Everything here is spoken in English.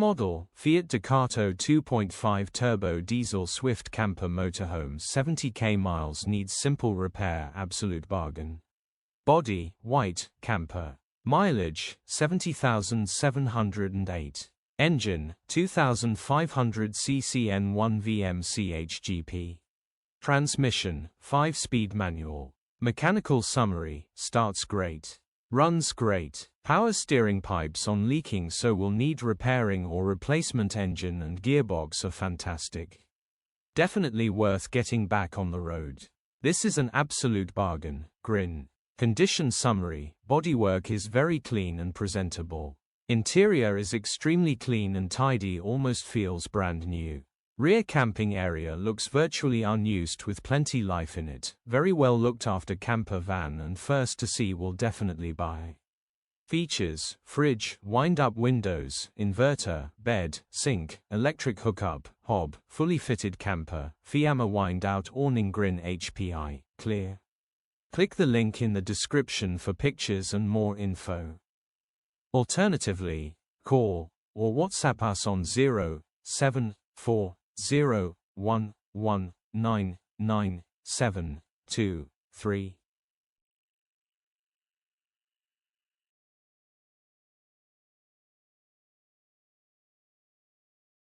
model, Fiat Ducato 2.5 turbo diesel swift camper motorhome, 70k miles, needs simple repair, absolute bargain. Body, white, camper. Mileage, 70,708. Engine, 2,500 cc N1 VMCHGP. Transmission, 5-speed manual. Mechanical summary, starts great. Runs great. Power steering pipes on leaking, so will need repairing or replacement. Engine and gearbox are fantastic. Definitely worth getting back on the road. This is an absolute bargain. Grin. Condition summary, bodywork is very clean and presentable. Interior is extremely clean and tidy, almost feels brand new. Rear camping area looks virtually unused with plenty life in it. Very well looked after camper van, and first to see will definitely buy. Features: fridge, wind-up windows, inverter, bed, sink, electric hookup, hob, fully fitted camper, Fiama wind-out awning, grin HPI, clear. Click the link in the description for pictures and more info. Alternatively, call or WhatsApp us on 07401199723.